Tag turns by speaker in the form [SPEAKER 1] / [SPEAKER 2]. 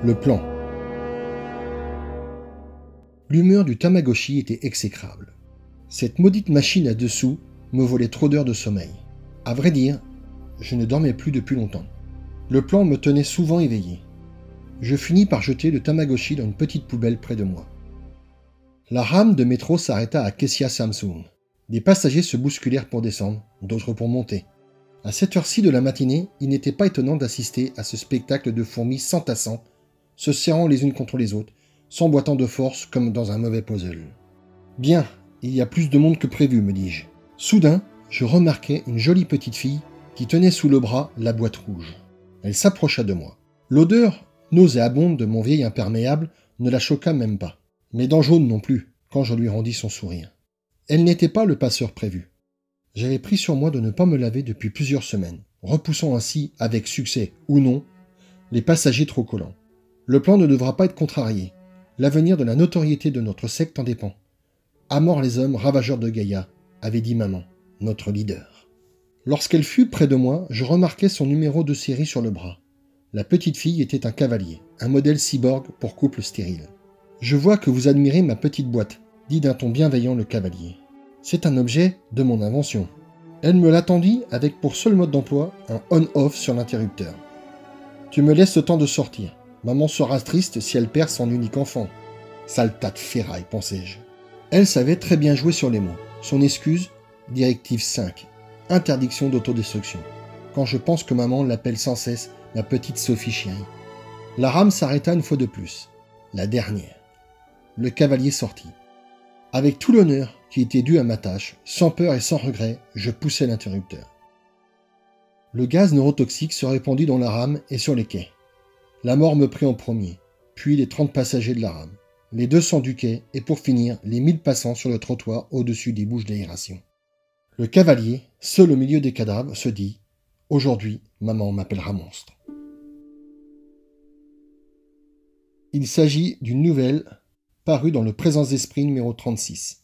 [SPEAKER 1] Le plan. L'humeur du Tamagotchi était exécrable. Cette maudite machine à dessous me volait trop d'heures de sommeil. À vrai dire, je ne dormais plus depuis longtemps. Le plan me tenait souvent éveillé. Je finis par jeter le Tamagotchi dans une petite poubelle près de moi. La rame de métro s'arrêta à Kessia Samsung. Des passagers se bousculèrent pour descendre, d'autres pour monter. À cette heure-ci de la matinée, il n'était pas étonnant d'assister à ce spectacle de fourmis s'entassant, se serrant les unes contre les autres, s'emboîtant de force comme dans un mauvais puzzle. Bien, il y a plus de monde que prévu, me dis-je. Soudain, je remarquai une jolie petite fille qui tenait sous le bras la boîte rouge. Elle s'approcha de moi. L'odeur nauséabonde de mon vieil imperméable ne la choqua même pas. Mes dents jaunes non plus, quand je lui rendis son sourire. Elle n'était pas le passeur prévu. J'avais pris sur moi de ne pas me laver depuis plusieurs semaines, repoussant ainsi, avec succès ou non, les passagers trop collants. Le plan ne devra pas être contrarié. L'avenir de la notoriété de notre secte en dépend. À mort les hommes ravageurs de Gaïa, avait dit maman, notre leader. Lorsqu'elle fut près de moi, je remarquai son numéro de série sur le bras. La petite fille était un cavalier, un modèle cyborg pour couple stérile. Je vois que vous admirez ma petite boîte, dit d'un ton bienveillant le cavalier. C'est un objet de mon invention. Elle me l'attendit avec pour seul mode d'emploi un on-off sur l'interrupteur. Tu me laisses le temps de sortir. Maman sera triste si elle perd son unique enfant. Sale tas de ferraille, pensai-je. Elle savait très bien jouer sur les mots. Son excuse, directive 5, interdiction d'autodestruction. Quand je pense que maman l'appelle sans cesse ma petite Sophie chérie. La rame s'arrêta une fois de plus. La dernière. Le cavalier sortit. Avec tout l'honneur qui était dû à ma tâche, sans peur et sans regret, je poussai l'interrupteur. Le gaz neurotoxique se répandit dans la rame et sur les quais. La mort me prit en premier, puis les 30 passagers de la rame, les 200 du quai et pour finir, les 1000 passants sur le trottoir au-dessus des bouches d'aération. Le cavalier, seul au milieu des cadavres, se dit « Aujourd'hui, maman m'appellera monstre ». Il s'agit d'une nouvelle parue dans le Présence d'Esprit numéro 36.